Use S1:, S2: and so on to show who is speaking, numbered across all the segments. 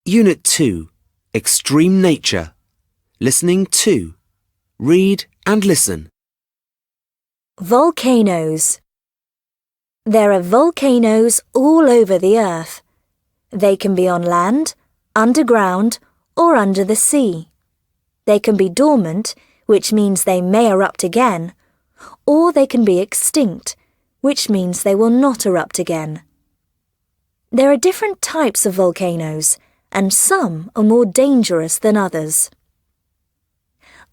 S1: Unit 2, Extreme Nature. Listening 2. Read and listen.
S2: Volcanoes. There are volcanoes all over the earth. They can be on land, underground, or under the sea. They can be dormant, which means they may erupt again, or they can be extinct, which means they will not erupt again. There are different types of volcanoes, and some are more dangerous than others.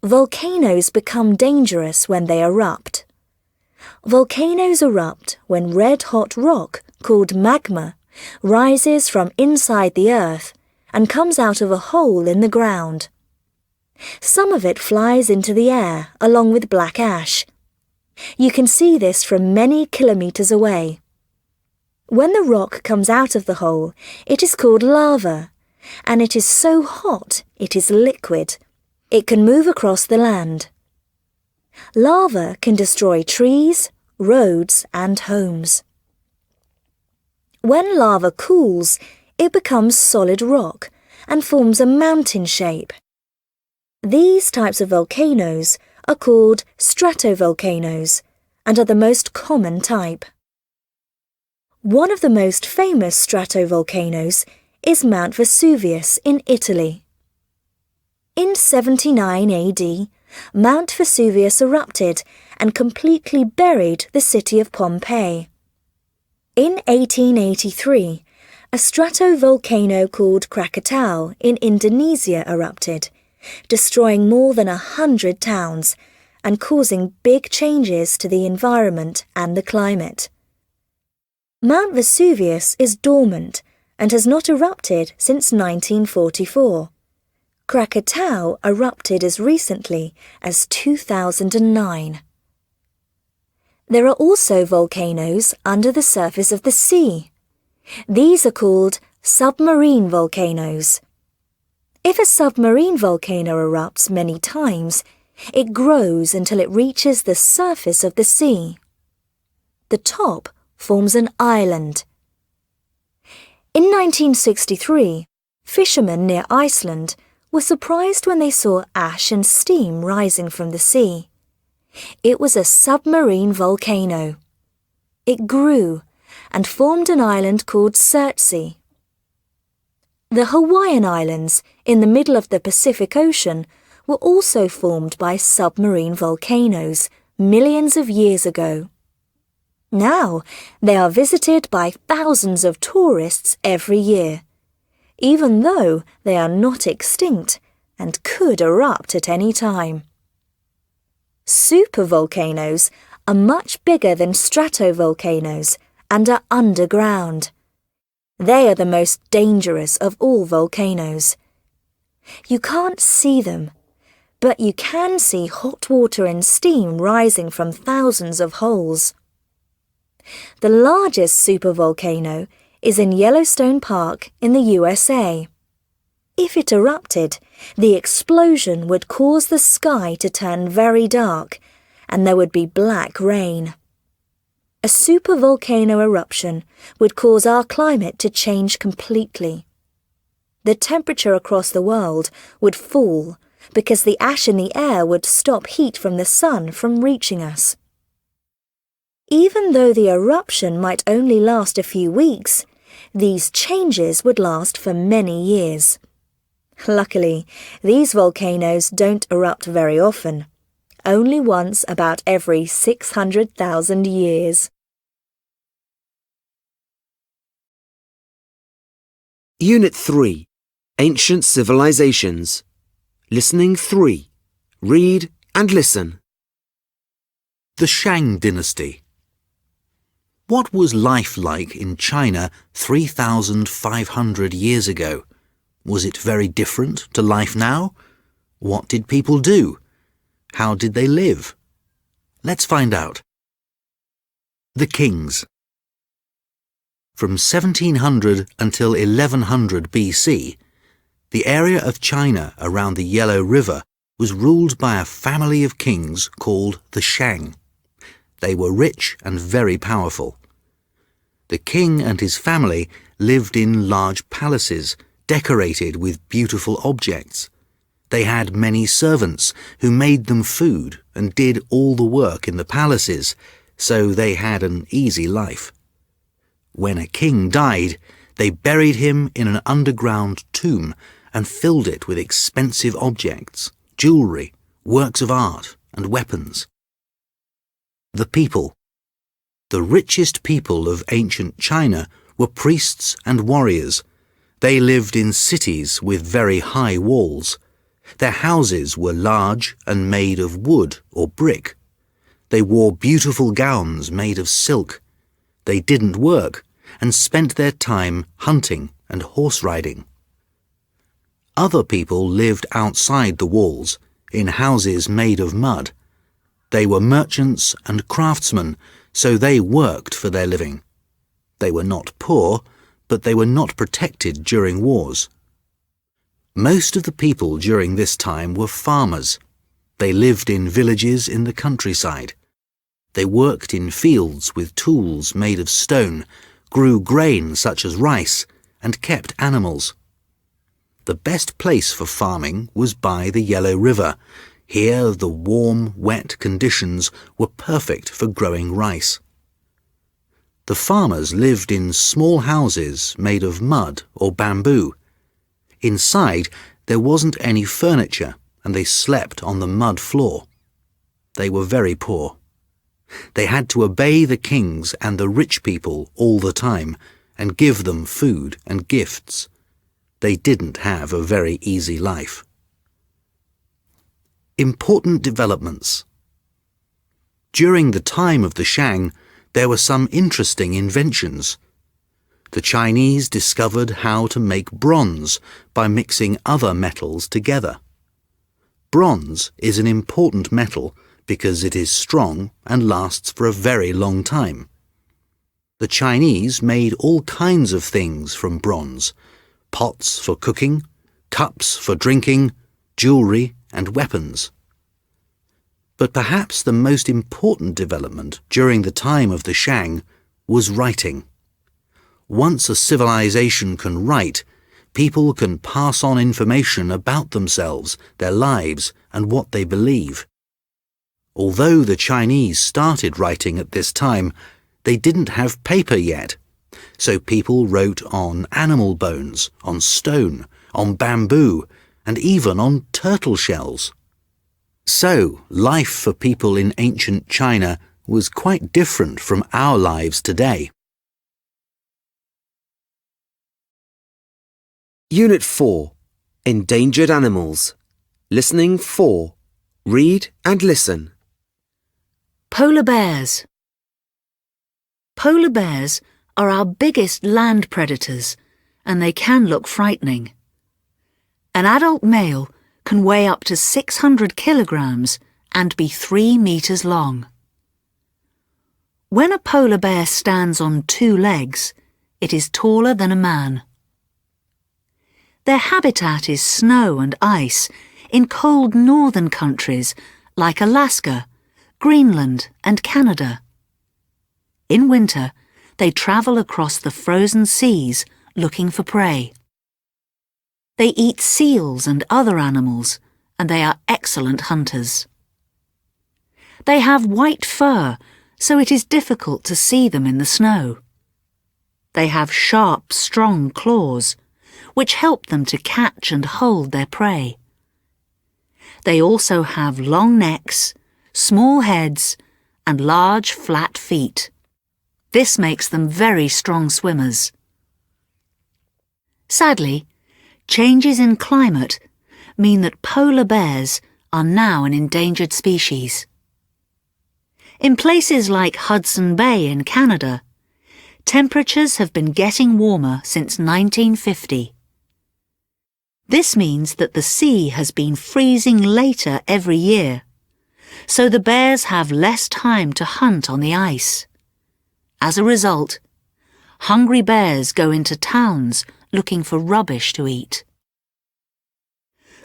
S2: Volcanoes become dangerous when they erupt. Volcanoes erupt when red-hot rock, called magma, rises from inside the earth and comes out of a hole in the ground. Some of it flies into the air along with black ash. You can see this from many kilometers away. When the rock comes out of the hole, it is called lava, and it is so hot it is liquid. It can move across the land. Lava can destroy trees, roads, and homes. When lava cools, it becomes solid rock and forms a mountain shape. These types of volcanoes are called stratovolcanoes and are the most common type. One of the most famous stratovolcanoes is Mount Vesuvius in Italy. In 79 AD, Mount Vesuvius erupted and completely buried the city of Pompeii. In 1883, a stratovolcano called Krakatau in Indonesia erupted, destroying more than 100 towns and causing big changes to the environment and the climate. Mount Vesuvius is dormant and has not erupted since 1944. Krakatau erupted as recently as 2009. There are also volcanoes under the surface of the sea. These are called submarine volcanoes. If a submarine volcano erupts many times, it grows until it reaches the surface of the sea. The top forms an island. In 1963, fishermen near Iceland were surprised when they saw ash and steam rising from the sea. It was a submarine volcano. It grew and formed an island called Surtsey. The Hawaiian Islands, in the middle of the Pacific Ocean, were also formed by submarine volcanoes millions of years ago. Now, they are visited by thousands of tourists every year, even though they are not extinct and could erupt at any time. Supervolcanoes are much bigger than stratovolcanoes and are underground. They are the most dangerous of all volcanoes. You can't see them, but you can see hot water and steam rising from thousands of holes. The largest supervolcano is in Yellowstone Park in the USA. If it erupted, the explosion would cause the sky to turn very dark, and there would be black rain. A supervolcano eruption would cause our climate to change completely. The temperature across the world would fall because the ash in the air would stop heat from the sun from reaching us. Even though the eruption might only last a few weeks, these changes would last for many years. Luckily, these volcanoes don't erupt very often, only once about every 600,000 years.
S1: Unit 3, Ancient Civilizations. Listening 3. Read and listen.
S3: The Shang Dynasty. What was life like in China 3,500 years ago? Was it very different to life now? What did people do? How did they live? Let's find out. The Kings. From 1700 until 1100 BC, the area of China around the Yellow River was ruled by a family of kings called the Shang. They were rich and very powerful. The king and his family lived in large palaces, decorated with beautiful objects. They had many servants who made them food and did all the work in the palaces, so they had an easy life. When a king died, they buried him in an underground tomb and filled it with expensive objects, jewellery, works of art, and weapons. The people. The richest people of ancient China were priests and warriors. They lived in cities with very high walls. Their houses were large and made of wood or brick. They wore beautiful gowns made of silk. They didn't work and spent their time hunting and horse riding. Other people lived outside the walls, in houses made of mud. They were merchants and craftsmen, so they worked for their living. They were not poor, but they were not protected during wars. Most of the people during this time were farmers. They lived in villages in the countryside. They worked in fields with tools made of stone, grew grain such as rice, and kept animals. The best place for farming was by the Yellow River. Here the warm, wet conditions were perfect for growing rice. The farmers lived in small houses made of mud or bamboo. Inside there wasn't any furniture and they slept on the mud floor. They were very poor. They had to obey the kings and the rich people all the time and give them food and gifts. They didn't have a very easy life. Important developments. During the time of the Shang, there were some interesting inventions. The Chinese discovered how to make bronze by mixing other metals together. Bronze is an important metal because it is strong and lasts for a very long time. The Chinese made all kinds of things from bronze: pots for cooking, cups for drinking, jewellery and weapons. But perhaps the most important development during the time of the Shang was writing. Once a civilization can write, people can pass on information about themselves, their lives, and what they believe. Although the Chinese started writing at this time, they didn't have paper yet, so people wrote on animal bones, on stone, on bamboo, and even on turtle shells. So, life for people in ancient China was quite different from our lives today.
S1: Unit 4. Endangered Animals. Listening 4. Read and listen.
S4: Polar bears. Polar bears are our biggest land predators, and they can look frightening. An adult male can weigh up to 600 kilograms and be 3 meters long. When a polar bear stands on 2 legs, it is taller than a man. Their habitat is snow and ice in cold northern countries like Alaska, Greenland and Canada. In winter, they travel across the frozen seas looking for prey. They eat seals and other animals, and they are excellent hunters. They have white fur, so it is difficult to see them in the snow. They have sharp, strong claws, which help them to catch and hold their prey. They also have long necks, small heads, and large, flat feet. This makes them very strong swimmers. Sadly, changes in climate mean that polar bears are now an endangered species. In places like Hudson Bay in Canada, temperatures have been getting warmer since 1950. This means that the sea has been freezing later every year, so the bears have less time to hunt on the ice. As a result, hungry bears go into towns looking for rubbish to eat.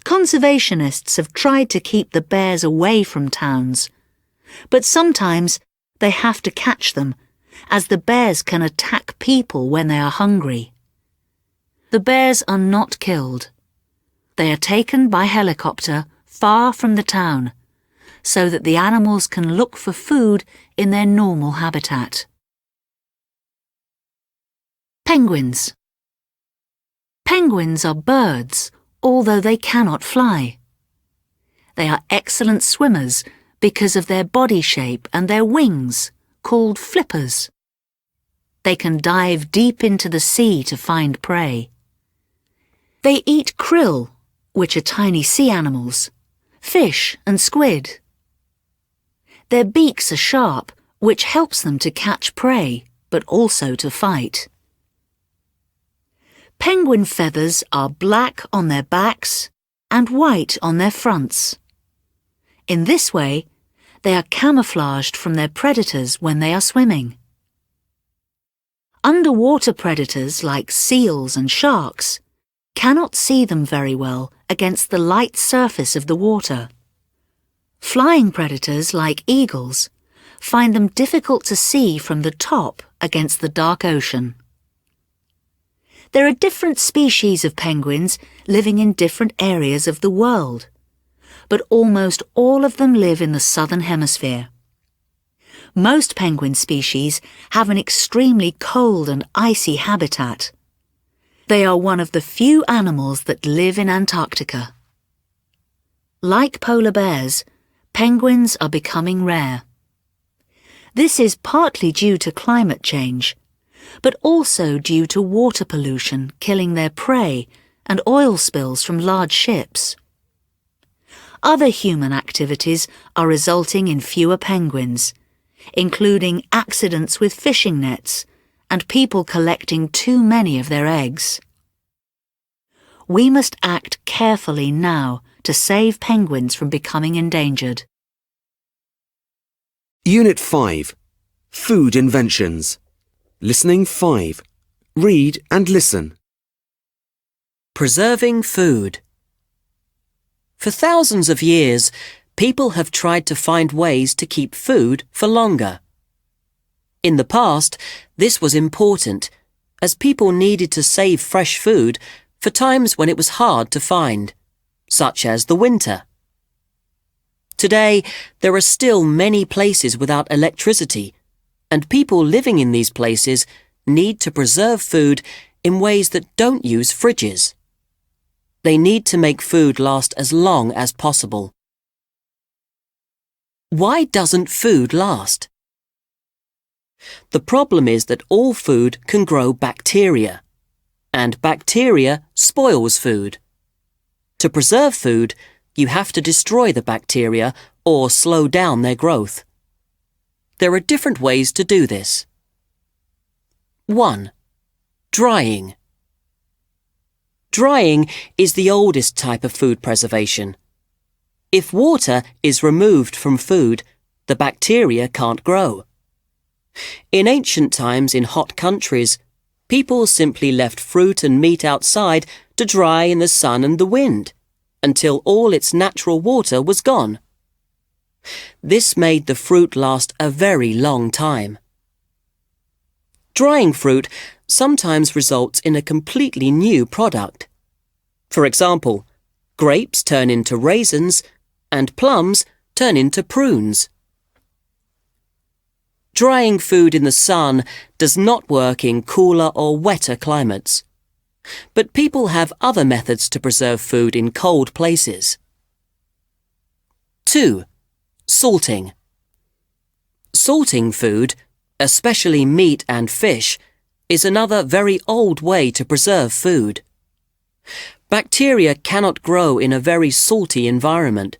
S4: Conservationists have tried to keep the bears away from towns, but sometimes they have to catch them, as the bears can attack people when they are hungry. the bears are not killed. They are taken by helicopter far from the town, so that the animals can look for food in their normal habitat. Penguins. Penguins are birds, although they cannot fly. They are excellent swimmers because of their body shape and their wings, called flippers. They can dive deep into the sea to find prey. They eat krill, which are tiny sea animals, fish and squid. Their beaks are sharp, which helps them to catch prey, but also to fight. Penguin feathers are black on their backs and white on their fronts. In this way, they are camouflaged from their predators when they are swimming. Underwater predators like seals and sharks cannot see them very well against the light surface of the water. Flying predators like eagles find them difficult to see from the top against the dark ocean. There are different species of penguins living in different areas of the world, but almost all of them live in the southern hemisphere. Most penguin species have an extremely cold and icy habitat. They are one of the few animals that live in Antarctica. Like polar bears, penguins are becoming rare. This is partly due to climate change, but also due to water pollution killing their prey and oil spills from large ships. Other human activities are resulting in fewer penguins, including accidents with fishing nets and people collecting too many of their eggs. We must act carefully now to save penguins from becoming endangered.
S1: Unit 5. Food Inventions. Listening 5. Read and listen.
S5: Preserving food. For thousands of years, people have tried to find ways to keep food for longer. In the past, this was important, as people needed to save fresh food for times when it was hard to find, such as the winter. Today, there are still many places without electricity, and people living in these places need to preserve food in ways that don't use fridges. They need to make food last as long as possible. Why doesn't food last? The problem is that all food can grow bacteria, and bacteria spoils food. To preserve food, you have to destroy the bacteria or slow down their growth. There are different ways to do this. 1. Drying. Drying is the oldest type of food preservation. If water is removed from food, the bacteria can't grow. In ancient times in hot countries, people simply left fruit and meat outside to dry in the sun and the wind, until all its natural water was gone. This made the fruit last a very long time. Drying fruit sometimes results in a completely new product. For example, grapes turn into raisins and plums turn into prunes. Drying food in the sun does not work in cooler or wetter climates. But people have other methods to preserve food in cold places. 2. Salting. Salting food, especially meat and fish, is another very old way to preserve food. Bacteria cannot grow in a very salty environment,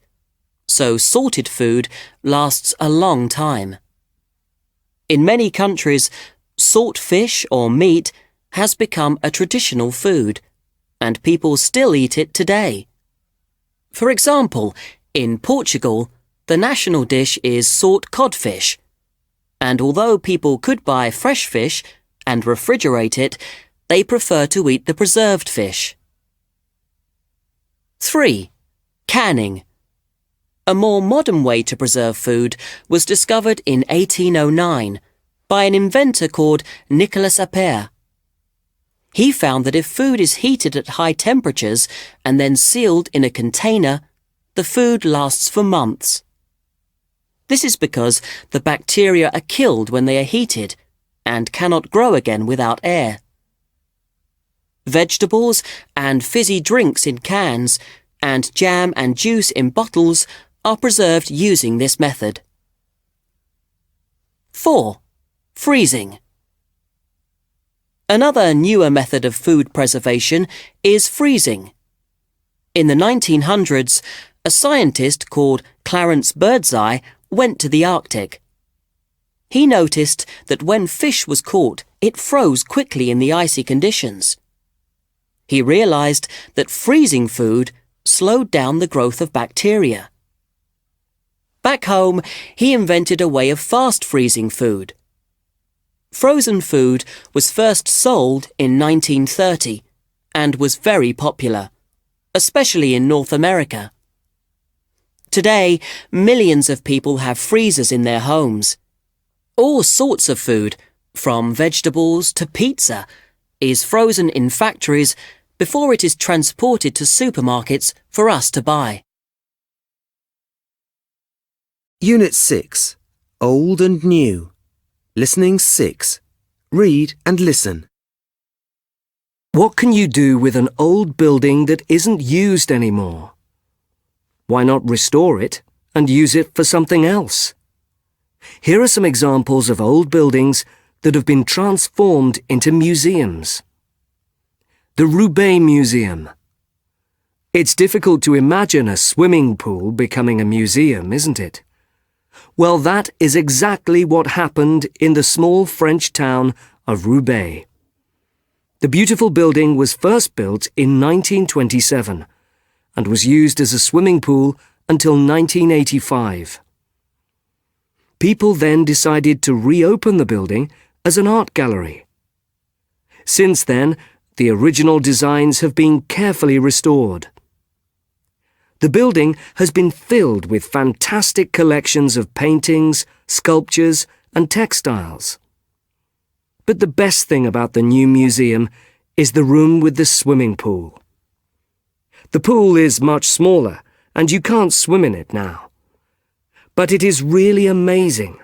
S5: so salted food lasts a long time. In many countries, salt fish or meat has become a traditional food, and people still eat it today. For example, in Portugal, the national dish is salt codfish, and although people could buy fresh fish and refrigerate it, they prefer to eat the preserved fish. 3. Canning. A more modern way to preserve food was discovered in 1809 by an inventor called Nicolas Appert. he found that if food is heated at high temperatures and then sealed in a container, the food lasts for months. This is because the bacteria are killed when they are heated and cannot grow again without air. Vegetables and fizzy drinks in cans and jam and juice in bottles are preserved using this method. 4. Freezing. Another newer method of food preservation is freezing. In the 1900s, a scientist called Clarence Birdseye went to the Arctic. He noticed that when fish was caught, it froze quickly in the icy conditions. He realized that freezing food slowed down the growth of bacteria. Back home, he invented a way of fast freezing food. Frozen food was first sold in 1930 and was very popular, especially in North America. Today, millions of people have freezers in their homes. All sorts of food, from vegetables to pizza, is frozen in factories before it is transported to supermarkets for us to buy.
S1: Unit 6. Old and New. Listening 6. Read and listen.
S6: What can you do with an old building that isn't used anymore? Why not restore it and use it for something else? Here are some examples of old buildings that have been transformed into museums. The Roubaix Museum. It's difficult to imagine a swimming pool becoming a museum, isn't it? Well, that is exactly what happened in the small French town of Roubaix. The beautiful building was first built in 1927 and was used as a swimming pool until 1985. People then decided to reopen the building as an art gallery. Since then, the original designs have been carefully restored. The building has been filled with fantastic collections of paintings, sculptures, and textiles. But the best thing about the new museum is the room with the swimming pool. The pool is much smaller, and you can't swim in it now. But it is really amazing.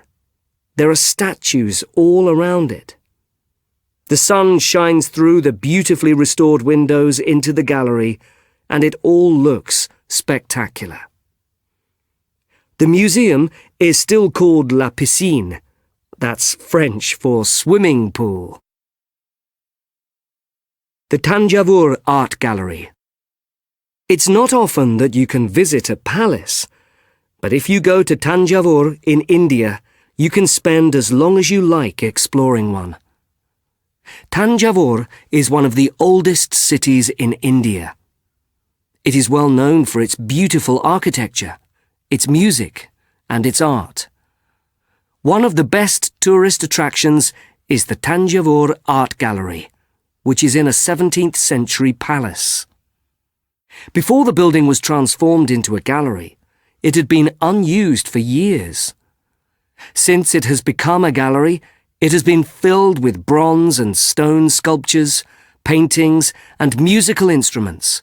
S6: There are statues all around it. The sun shines through the beautifully restored windows into the gallery, and it all looks spectacular. The museum is still called La Piscine. That's French for swimming pool. The Thanjavur Art Gallery. It's not often that you can visit a palace, but if you go to Thanjavur in India, you can spend as long as you like exploring one. Thanjavur is one of the oldest cities in India. It is well known for its beautiful architecture, its music, and its art. One of the best tourist attractions is the Thanjavur Art Gallery, which is in a 17th century palace. Before the building was transformed into a gallery, it had been unused for years. Since it has become a gallery, it has been filled with bronze and stone sculptures, paintings, and musical instruments.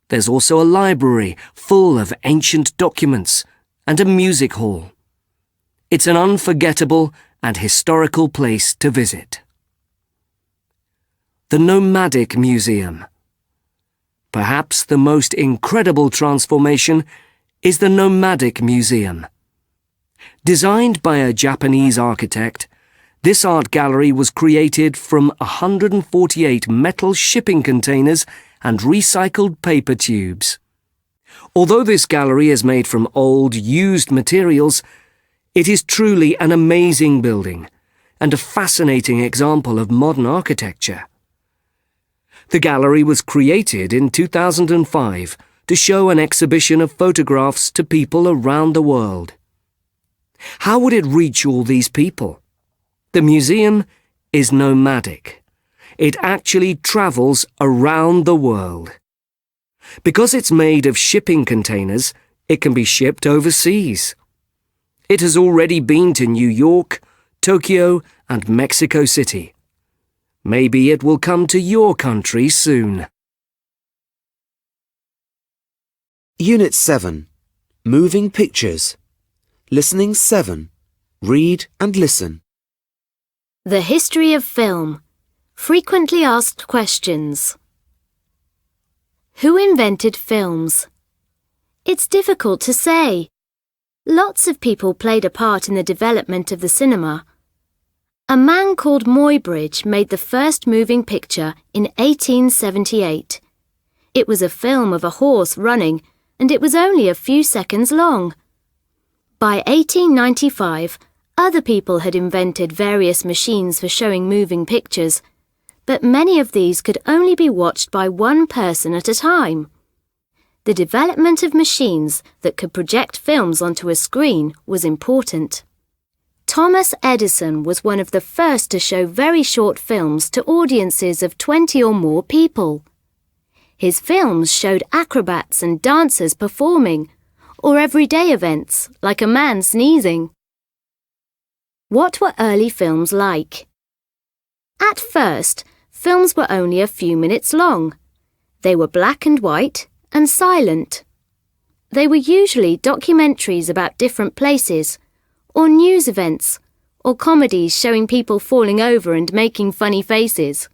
S6: There's also a library full of ancient documents and a music hall. It's an unforgettable and historical place to visit. The Nomadic Museum. Perhaps the most incredible transformation is the Nomadic Museum. Designed by a Japanese architect, this art gallery was created from 148 metal shipping containers and recycled paper tubes. Although this gallery is made from old, used materials, it is truly an amazing building and a fascinating example of modern architecture. The gallery was created in 2005 to show an exhibition of photographs to people around the world. How would it reach all these people? The museum is nomadic. It actually travels around the world. Because it's made of shipping containers, it can be shipped overseas. It has already been to New York, Tokyo, and Mexico City. Maybe it will come to your country soon.
S1: Unit 7. Moving Pictures. Listening 7. Read and listen.
S7: The history of film. Frequently asked questions. Who invented films? It's difficult to say. Lots of people played a part in the development of the cinema. A man called Muybridge made the first moving picture in 1878. It was a film of a horse running, and it was only a few seconds long. By 1895, other people had invented various machines for showing moving pictures, but many of these could only be watched by one person at a time. The development of machines that could project films onto a screen was important. Thomas Edison was one of the first to show very short films to audiences of 20 or more people. His films showed acrobats and dancers performing, or everyday events like a man sneezing. What were early films like? At first, films were only a few minutes long. They were black and white and silent. They were usually documentaries about different places, or news events, or comedies showing people falling over and making funny faces.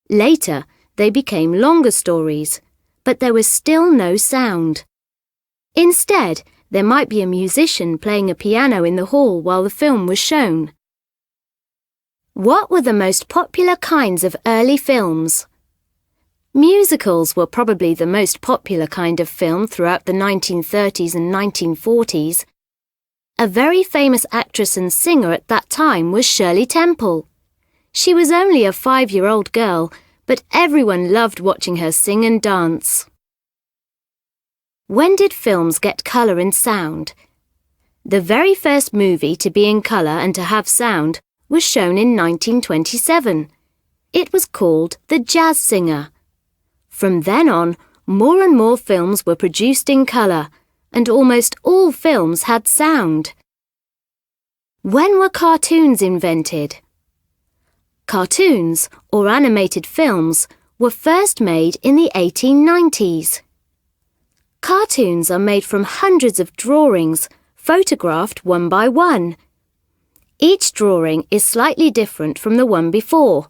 S7: Later, they became longer stories, but there was still no sound. Instead, there might be a musician playing a piano in the hall while the film was shown. What were the most popular kinds of early films? Musicals were probably the most popular kind of film throughout the 1930s and 1940s. A very famous actress and singer at that time was Shirley Temple. She was only a 5-year-old girl, but everyone loved watching her sing and dance. When did films get colour and sound? The very first movie to be in colour and to have sound was shown in 1927. It was called The Jazz Singer. From then on, more and more films were produced in colour, and almost all films had sound. When were cartoons invented? Cartoons, or animated films, were first made in the 1890s. Cartoons are made from hundreds of drawings, photographed one by one. Each drawing is slightly different from the one before.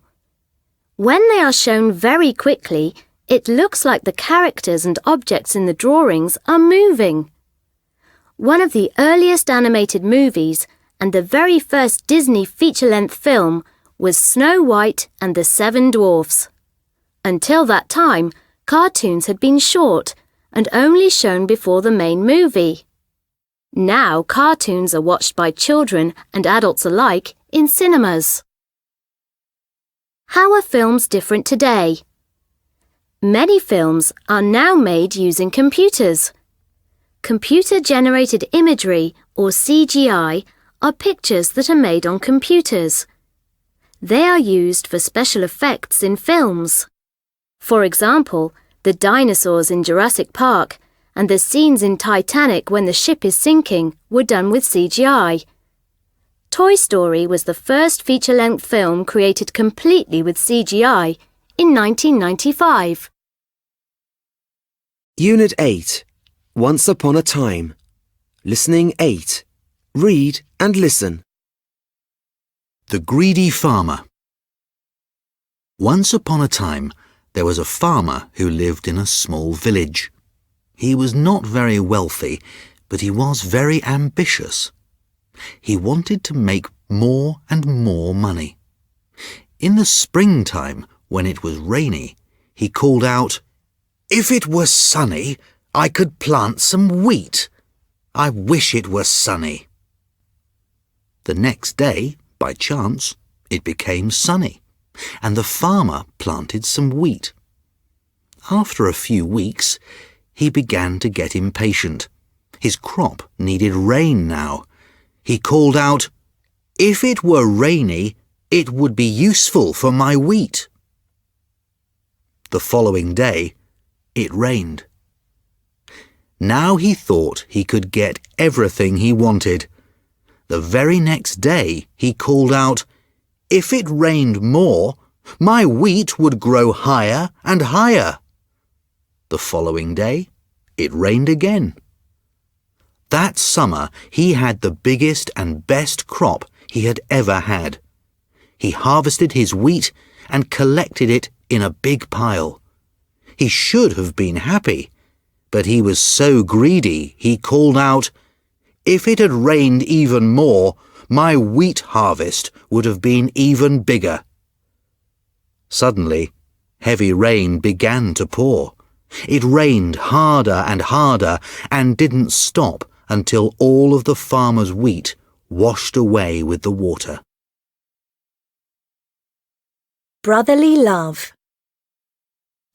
S7: When they are shown very quickly, it looks like the characters and objects in the drawings are moving. One of the earliest animated movies and the very first Disney feature-length film was Snow White and the Seven Dwarfs. Until that time, cartoons had been short and only shown before the main movie. Now cartoons are watched by children and adults alike in cinemas. How are films different today? Many films are now made using computers. Computer-generated imagery, or CGI, are pictures that are made on computers. They are used for special effects in films. For example, the dinosaurs in Jurassic Park and the scenes in Titanic when the ship is sinking were done with CGI. Toy Story was the first feature-length film created completely with CGI in 1995.
S1: Unit 8. Once Upon a Time. Listening 8. Read and listen.
S3: The Greedy Farmer. Once upon a time, there was a farmer who lived in a small village. He was not very wealthy, but he was very ambitious. He wanted to make more and more money. In the springtime, when it was rainy, he called out, "If it were sunny, I could plant some wheat. I wish it were sunny." The next day, by chance, it became sunny, and the farmer planted some wheat. After a few weeks, he began to get impatient. His crop needed rain now. He called out, "If it were rainy, it would be useful for my wheat." The following day, it rained. Now he thought he could get everything he wanted. The very next day, he called out, "If it rained more, My wheat would grow higher and higher. The following day, it rained again. That summer, he had the biggest and best crop he had ever had. He harvested his wheat and collected it in a big pile. He should have been happy, but he was so greedy he called out, "If it had rained even more, my wheat harvest would have been even bigger." Suddenly, heavy rain began to pour. It rained harder and harder and didn't stop until all of the farmer's wheat washed away with the water.
S2: Brotherly love.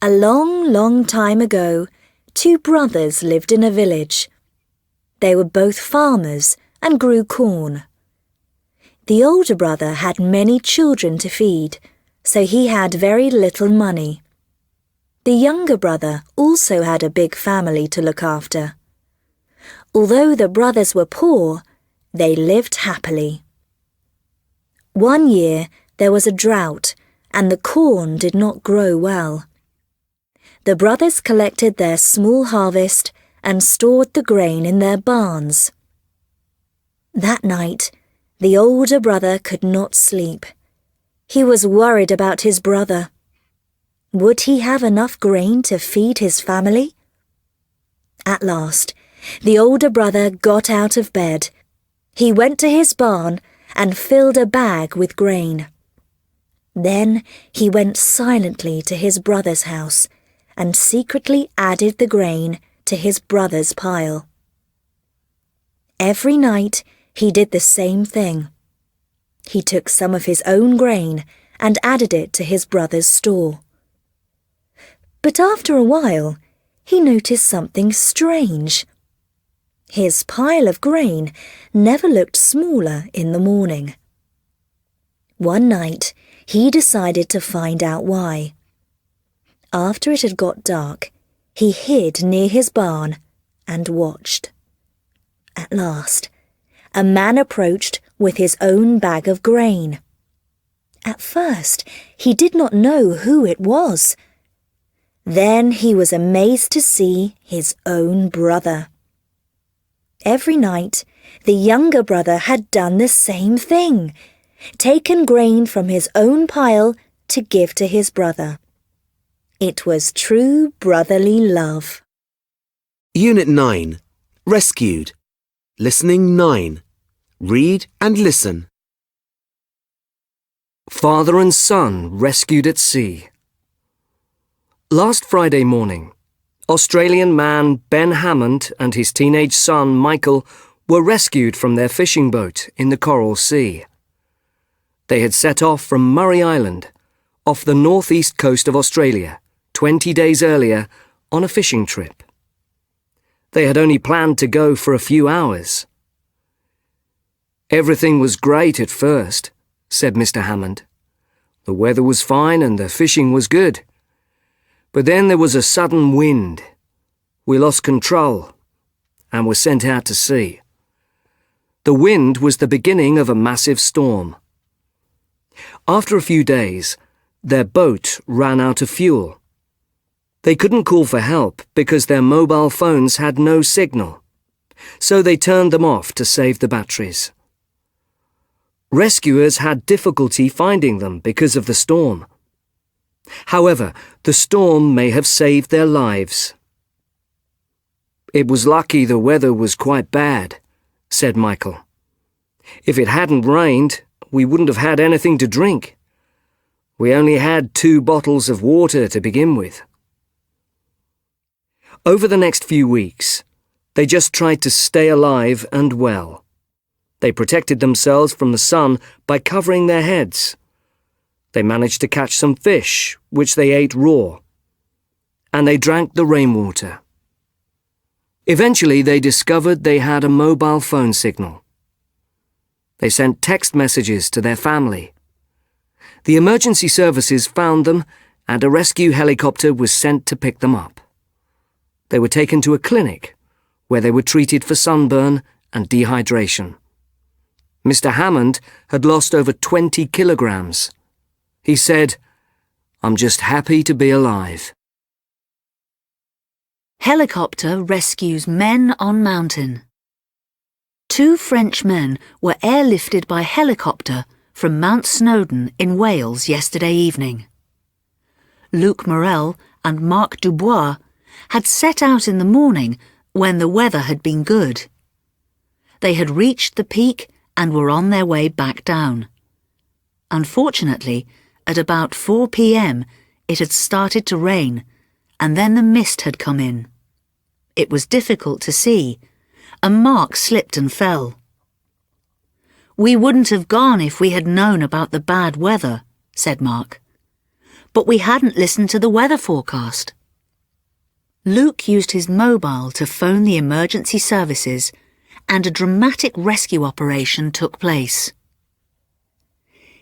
S2: A long, long time ago, 2 brothers lived in a village. They were both farmers and grew corn. The older brother had many children to feed, so he had very little money. The younger brother also had a big family to look after. Although the brothers were poor, they lived happily. One year there was a drought and the corn did not grow well. The brothers collected their small harvest and stored the grain in their barns. That night, the older brother could not sleep. He was worried about his brother. Would he have enough grain to feed his family? At last, the older brother got out of bed. He went to his barn and filled a bag with grain. Then he went silently to his brother's house and secretly added the grain to his brother's pile. Every night he did the same thing. He took some of his own grain and added it to his brother's store. But after a while, he noticed something strange. His pile of grain never looked smaller in the morning. One night, he decided to find out why. After it had got dark, he hid near his barn and watched. At last, a man approached with his own bag of grain. At first, he did not know who it was. Then he was amazed to see his own brother. Every night, the younger brother had done the same thing, taken grain from his own pile to give to his brother. It was true brotherly love.
S1: Unit 9. Rescued. Listening 9. Read and listen.
S6: Father and son rescued at sea. Last Friday morning, Australian man Ben Hammond and his teenage son Michael were rescued from their fishing boat in the Coral Sea. They had set off from Murray Island, off the northeast coast of Australia, 20 days earlier on a fishing trip. They had only planned to go for a few hours. "Everything was great at first," said Mr. Hammond. "The weather was fine and the fishing was good. But then there was a sudden wind. We lost control and were sent out to sea. The wind was the beginning of a massive storm. After a few days, their boat ran out of fuel. They couldn't call for help because their mobile phones had no signal, so they turned them off to save the batteries. Rescuers had difficulty finding them because of the storm. However, the storm may have saved their lives." "It was lucky the weather was quite bad," said Michael. "If it hadn't rained, we wouldn't have had anything to drink. We only had 2 bottles of water to begin with." Over the next few weeks, they just tried to stay alive and well. They protected themselves from the sun by covering their heads. They managed to catch some fish, which they ate raw. And they drank the rainwater. Eventually, they discovered they had a mobile phone signal. They sent text messages to their family. The emergency services found them, and a rescue helicopter was sent to pick them up. They were taken to a clinic, where they were treated for sunburn and dehydration. Mr. Hammond had lost over 20 kilograms. He said, I'm just happy to be alive.
S4: Helicopter rescues men on mountain. 2 French men were airlifted by helicopter from Mount Snowdon in Wales yesterday evening. Luc Morel and Marc Dubois had set out in the morning when the weather had been good. They had reached the peak and were on their way back down. Unfortunately, at about 4 p.m, it had started to rain, and then the mist had come in. It was difficult to see, and Mark slipped and fell. "We wouldn't have gone if we had known about the bad weather," said Mark. "But we hadn't listened to the weather forecast." Luke used his mobile to phone the emergency services, and a dramatic rescue operation took place.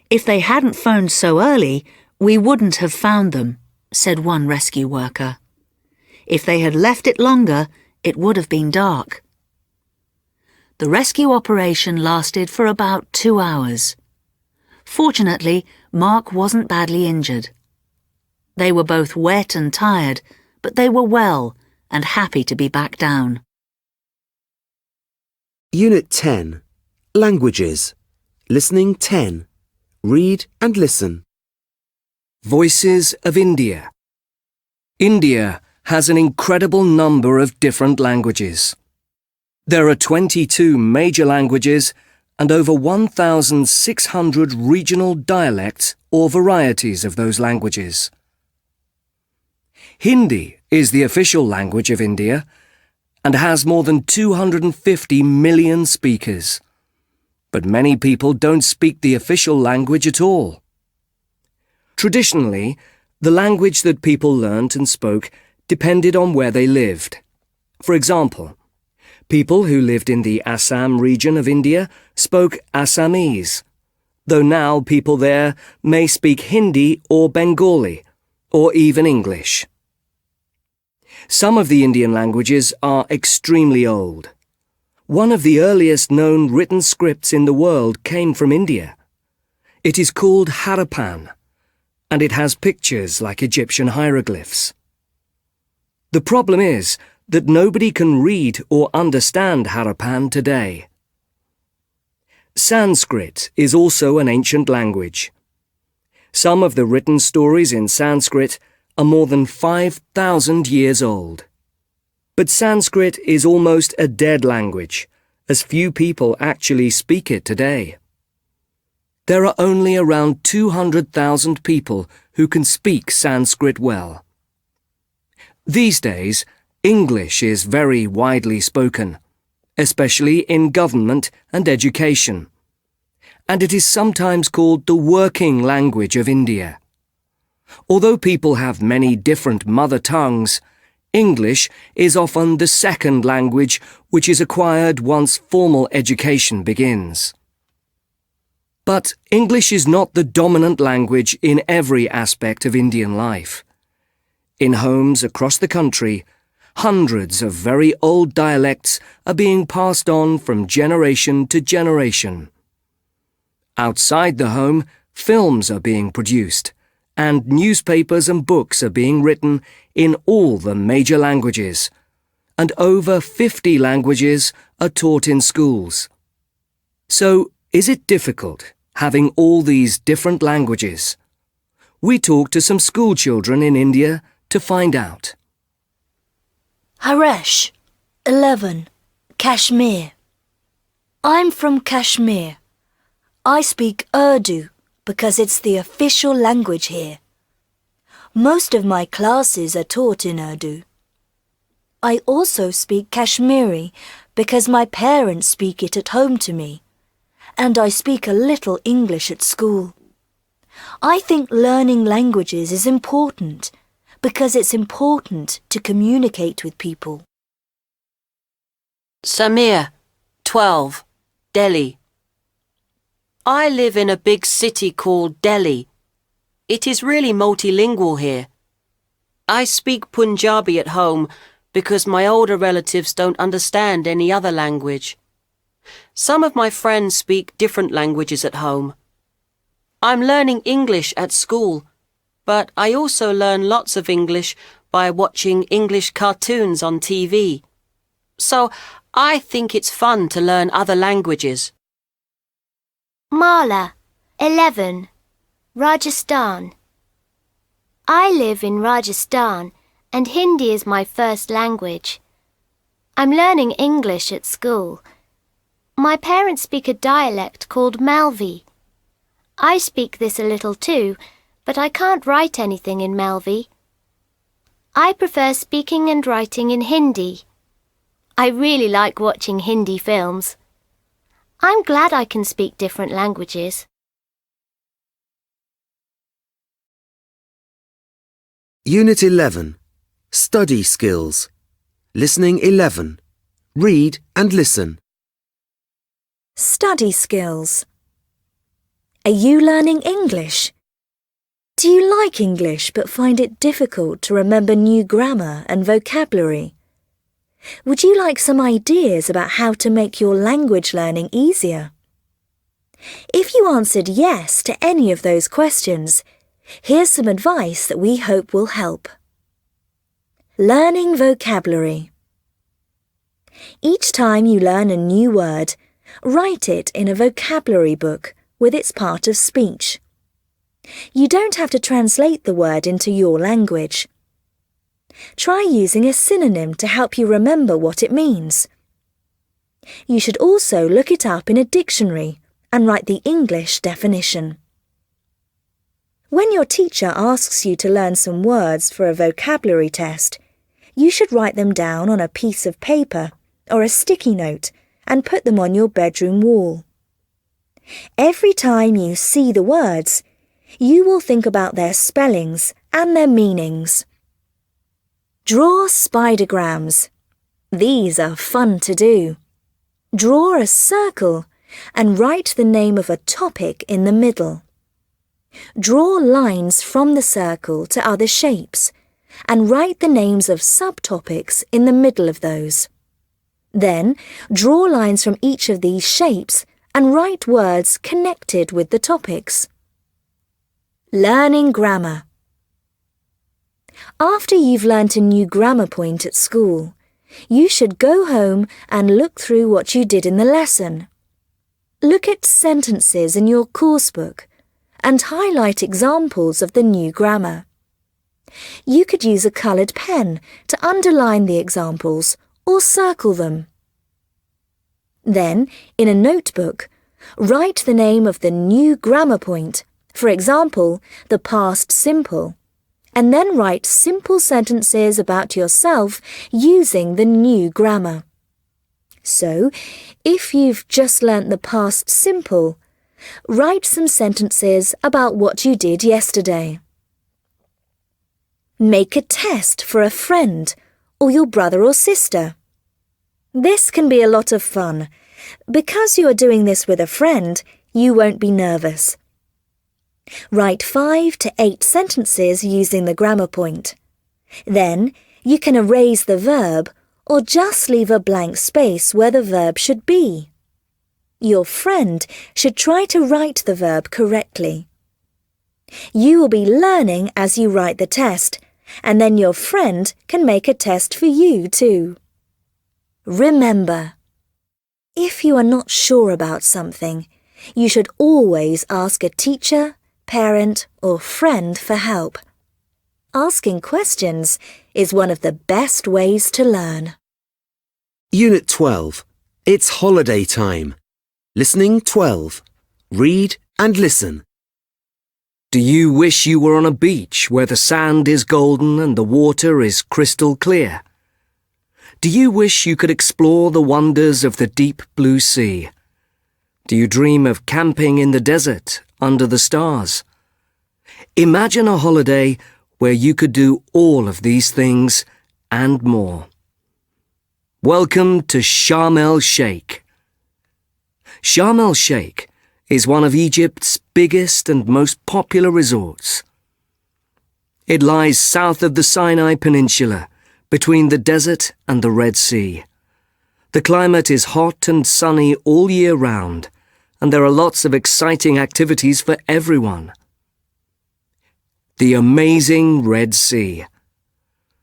S4: "If they hadn't phoned so early, we wouldn't have found them," said one rescue worker. "If they had left it longer, it would have been dark." The rescue operation lasted for about 2 hours. Fortunately, Mark wasn't badly injured. They were both wet and tired, but they were well and happy to be back down.
S1: Unit 10. Languages. Listening 10. Read and listen.
S6: Voices of India. India has an incredible number of different languages. There are 22 major languages and over 1,600 regional dialects or varieties of those languages. Hindi is the official language of India and has more than 250 million speakers. But many people don't speak the official language at all. Traditionally, the language that people learnt and spoke depended on where they lived. For example, people who lived in the Assam region of India spoke Assamese, though now people there may speak Hindi or Bengali, or even English. Some of the Indian languages are extremely old. One of the earliest known written scripts in the world came from India. It is called Harappan, and it has pictures like Egyptian hieroglyphs. The problem is that nobody can read or understand Harappan today. Sanskrit is also an ancient language. Some of the written stories in Sanskrit are more than 5,000 years old. But Sanskrit is almost a dead language, as few people actually speak it today. There are only around 200,000 people who can speak Sanskrit well. These days, English is very widely spoken, especially in government and education, and it is sometimes called the working language of India. Although people have many different mother tongues, English is often the second language which is acquired once formal education begins. But English is not the dominant language in every aspect of Indian life. In homes across the country, hundreds of very old dialects are being passed on from generation to generation. Outside the home, films are being produced, and newspapers and books are being written in all the major languages, and over 50 languages are taught in schools. So, is it difficult having all these different languages? We talked to some school children in India to find out.
S2: Haresh, 11, Kashmir. I'm from Kashmir. I speak Urdu because it's the official language here. Most of my classes are taught in Urdu. I also speak Kashmiri because my parents speak it at home to me, and I speak a little English at school. I think learning languages is important because it's important to communicate with people.
S5: Samir, 12, Delhi. I live in a big city called Delhi. It is really multilingual here. I speak Punjabi at home because my older relatives don't understand any other language. Some of my friends speak different languages at home. I'm learning English at school, but I also learn lots of English by watching English cartoons on TV. So I think it's fun to learn other languages.
S7: Marla, 11, Rajasthan. I live in Rajasthan and Hindi is my first language. I'm learning English at school. My parents speak a dialect called Malvi. I speak this a little too, but I can't write anything in Malvi. I prefer speaking and writing in Hindi. I really like watching Hindi films. I'm glad I can speak different languages.
S1: Unit 11. Study skills. Listening 11. Read and listen.
S2: Study skills. Are you learning English? Do you like English but find it difficult to remember new grammar and vocabulary? Would you like some ideas about how to make your language learning easier? If you answered yes to any of those questions, here's some advice that we hope will help. Learning vocabulary. Each time you learn a new word, write it in a vocabulary book with its part of speech. You don't have to translate the word into your language. Try using a synonym to help you remember what it means. You should also look it up in a dictionary and write the English definition. When your teacher asks you to learn some words for a vocabulary test, you should write them down on a piece of paper or a sticky note and put them on your bedroom wall. Every time you see the words, you will think about their spellings and their meanings. Draw spidergrams. These are fun to do. Draw a circle and write the name of a topic in the middle. Draw lines from the circle to other shapes and write the names of subtopics in the middle of those. Then, draw lines from each of these shapes and write words connected with the topics. Learning grammar. After you've learnt a new grammar point at school, you should go home and look through what you did in the lesson. Look at sentences in your course book and highlight examples of the new grammar. You could use a coloured pen to underline the examples or circle them. Then, in a notebook, write the name of the new grammar point, for example, the past simple, and then write simple sentences about yourself using the new grammar. So, if you've just learnt the past simple, write some sentences about what you did yesterday. Make a test for a friend or your brother or sister. This can be a lot of fun. Because you are doing this with a friend, you won't be nervous. Write 5 to 8 sentences using the grammar point. Then, you can erase the verb or just leave a blank space where the verb should be. Your friend should try to write the verb correctly. You will be learning as you write the test, and then your friend can make a test for you too. Remember, if you are not sure about something, you should always ask a teacher, parent, or friend for help. Asking questions is one of the best ways to learn.
S1: Unit 12. It's holiday time. Listening 12. Read and listen.
S6: Do you wish you were on a beach where the sand is golden and the water is crystal clear? Do you wish you could explore the wonders of the deep blue sea? Do you dream of camping in the desert under the stars? Imagine a holiday where you could do all of these things and more. Welcome to Sharm el-Sheikh. Sharm el-Sheikh is one of Egypt's biggest and most popular resorts. It lies south of the Sinai Peninsula, between the desert and the Red Sea. The climate is hot and sunny all year round, and there are lots of exciting activities for everyone. The amazing Red Sea.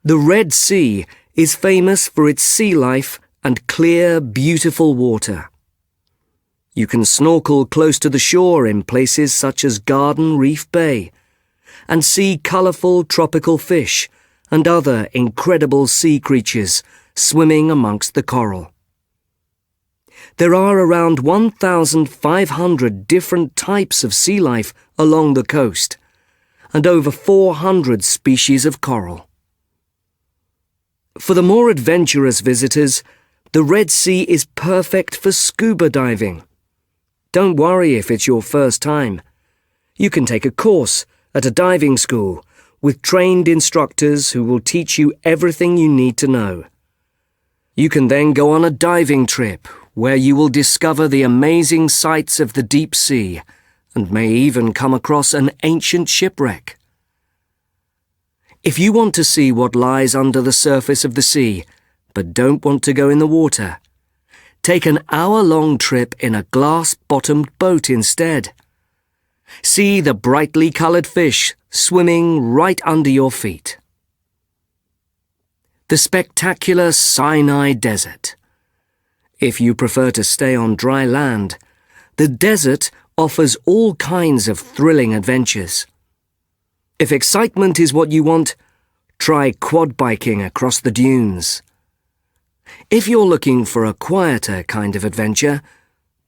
S6: The Red Sea is famous for its sea life and clear, beautiful water. You can snorkel close to the shore in places such as Garden Reef Bay and see colourful tropical fish and other incredible sea creatures swimming amongst the coral. There are around 1,500 different types of sea life along the coast and over 400 species of coral. For the more adventurous visitors, the Red Sea is perfect for scuba diving. Don't worry if it's your first time. You can take a course at a diving school with trained instructors who will teach you everything you need to know. You can then go on a diving trip where you will discover the amazing sights of the deep sea and may even come across an ancient shipwreck. If you want to see what lies under the surface of the sea, but don't want to go in the water, take an hour-long trip in a glass-bottomed boat instead. See the brightly coloured fish swimming right under your feet. The spectacular Sinai Desert. If you prefer to stay on dry land, the desert offers all kinds of thrilling adventures. If excitement is what you want, try quad biking across the dunes. If you're looking for a quieter kind of adventure,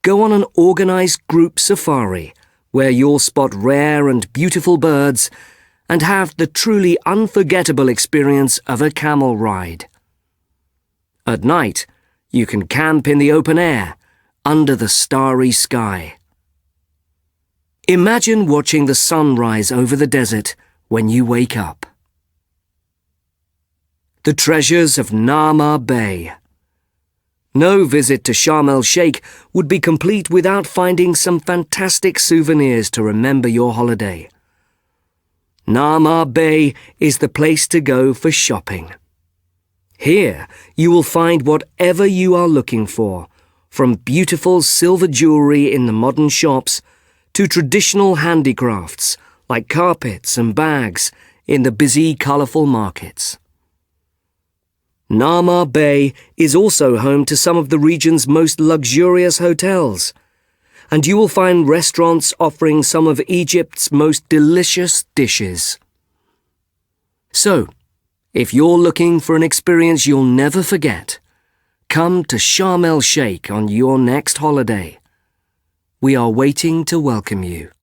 S6: go on an organised group safari where you'll spot rare and beautiful birds and have the truly unforgettable experience of a camel ride. At night, you can camp in the open air, under the starry sky. Imagine watching the sun rise over the desert when you wake up. The treasures of Nama Bay. No visit to Sharm el-Sheikh would be complete without finding some fantastic souvenirs to remember your holiday. Nama Bay is the place to go for shopping. Here you will find whatever you are looking for, from beautiful silver jewellery in the modern shops to traditional handicrafts like carpets and bags in the busy, colourful markets. Nama Bay is also home to some of the region's most luxurious hotels, and you will find restaurants offering some of Egypt's most delicious dishes. So, if you're looking for an experience you'll never forget, come to Sharm el-Sheikh on your next holiday. We are waiting to welcome you.